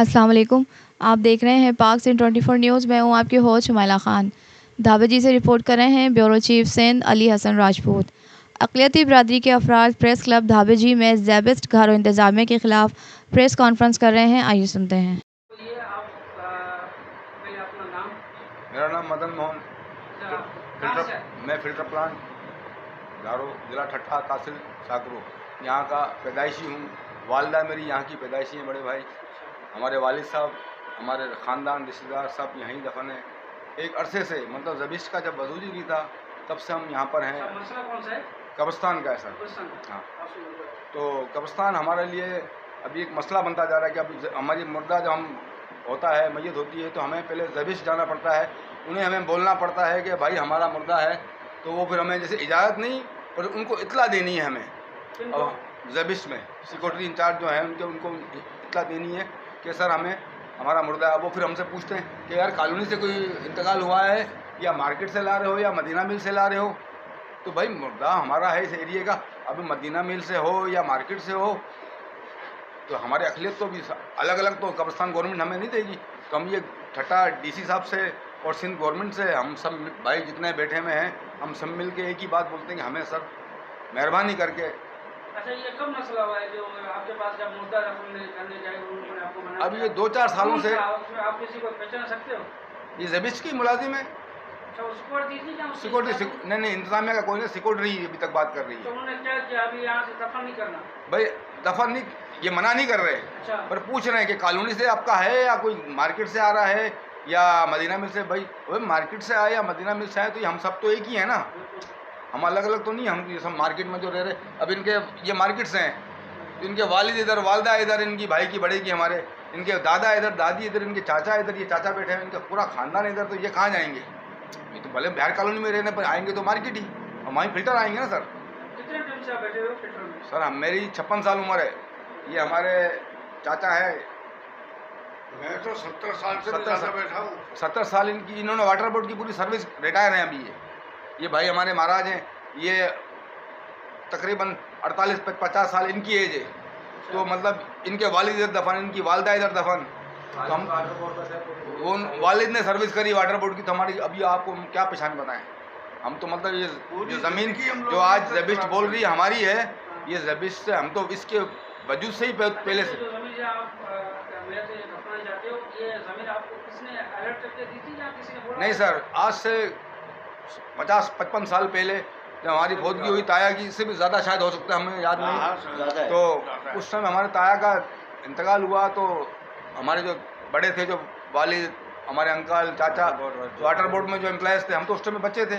अस्सलाम वालेकुम। आप देख रहे हैं पाक सिंध 24 न्यूज़। मैं हूं आपकी होस्ट शुमाइला ख़ान। धाबे जी से रिपोर्ट कर रहे हैं ब्यूरो चीफ सिंध अली हसन राजपूत। अक़लियती बिरादरी के अफराद प्रेस क्लब धाबे जी में ज़ेबिस्ट घर इंतज़ामिया के ख़िलाफ़ प्रेस कॉन्फ्रेंस कर रहे हैं। आइए सुनते हैं। मेरा नाम मदन मोहन, मैं फ़िल्टर प्लांट गारो ज़िला ठट्ठा तहसील साकरो यहाँ का पैदाइशी हूँ। वालिदा मेरी यहाँ की पैदाइशी हैं। बड़े भाई हमारे वालिद साहब, हमारे ख़ानदान रिश्तेदार सब यहीं दफन हैं। एक अरसे से मतलब ज़बिश का जब वजूद ही नहीं था तब से हम यहाँ पर हैं। मसला कौन सा है? कब्रिस्तान का है सर। हाँ, तो कब्रिस्तान हमारे लिए अभी एक मसला बनता जा रहा है कि अब हमारी मुर्दा जब हम होता है, मैयत होती है, तो हमें पहले ज़बिश जाना पड़ता है। उन्हें हमें बोलना पड़ता है कि भाई हमारा मुर्दा है, तो वो फिर हमें जैसे इजाज़त नहीं पर उनको इत्तला देनी है हमें। और ज़बिश में सिक्योरिटी इंचार्ज जो है उनको इत्तला देनी है कि सर हमें हमारा मुर्दा है। वो फिर हमसे पूछते हैं कि यार कॉलोनी से कोई इंतकाल हुआ है या मार्केट से ला रहे हो या मदीना मिल से ला रहे हो। तो भाई मुर्दा हमारा है इस एरिए का, अभी मदीना मिल से हो या मार्केट से हो तो हमारे अखिलियत तो भी अलग अलग तो कब्रिस्तान गवर्नमेंट हमें नहीं देगी। तो हम ये ठट्ठा डीसी साहब से और सिंध गवर्नमेंट से हम सब भाई जितने बैठे हुए हैं हम सब मिल के एक ही बात बोलते हैं कि हमें सर मेहरबानी करके। अच्छा, ये कब मसला हुआ है जो आपके पास जब मुर्दा करने जाए उन्होंने आपको मना? अब ये 2-4 सालों से। आप किसी को पहचान सकते हो? ये ज़बिश की मुलाजिम है। अच्छा, वो सिक्योरिटी थी क्या? सिक्योरिटी नहीं, इंतजामिया का कोई नहीं, सिक्योरिटी अभी तक बात कर रही है। तो उन्होंने क्या किया? अभी यहाँ से दफन नहीं करना? भाई दफन नहीं, ये मना नहीं कर रहे। अच्छा, पर पूछ रहे हैं कि कॉलोनी से आपका है या कोई मार्केट से आ रहा है या मदीना मिल से। भाई मार्केट से आए या मदीना मिल से आए तो ये हम सब तो एक ही हैं ना, हम अलग अलग तो नहीं। हम ये सब मार्केट में जो रह रहे, अब इनके ये मार्केट से हैं, इनके वालिद इधर, वालदा इधर, इनकी भाई की बड़े की हमारे, इनके दादा इधर, दादी इधर, इनके चाचा इधर, ये चाचा बैठे हैं, इनका पूरा खानदान इधर। तो ये कहाँ जाएंगे? ये तो भले बिहार कॉलोनी में रहने पर आएंगे तो मार्केट ही, हम वहीं फ़िल्टर आएंगे ना सर। कितने टाइम से आप बैठे हो फिल्टर में? सर मेरी 56 साल उम्र है। ये हमारे चाचा है, मैं तो 70 साल से 70 ज़्यादा बैठा हूँ। 70 साल इनकी, इन्होंने वाटर बोर्ड की पूरी सर्विस रिटायर हैं अभी। ये भाई हमारे महाराज हैं, ये तकरीबन 48-50 साल इनकी एज है। तो मतलब इनके वालिद इधर दफन, इनकी वालदा इधर दफन। तो हम वो वालिद ने सर्विस करी वाटर बोर्ड की, तो हमारी अभी आपको हम क्या पहचान बताएं। हम तो मतलब ये ज़मीन जो आज ज़बिश बोल रही है हमारी है, ये ज़बिश से हम तो इसके वजूद से ही पहले से। जो ज़मीन आप मेरे से दफनाने जाते हो, ये ज़मीन आपको किसने अलर्ट करके दी थी या किसी ने बोला? नहीं सर, आज से 50-55 साल पहले जब हमारी फौतगी हुई ताया की, इससे भी ज़्यादा शायद हो सकता है, हमें याद नहीं। तो उस समय हमारे ताया का इंतकाल हुआ तो हमारे जो बड़े थे, जो वालिद, हमारे अंकल, चाचा वाटर बोर्ड में जो एम्प्लॉयज़ थे, हम तो उस टाइम में बच्चे थे।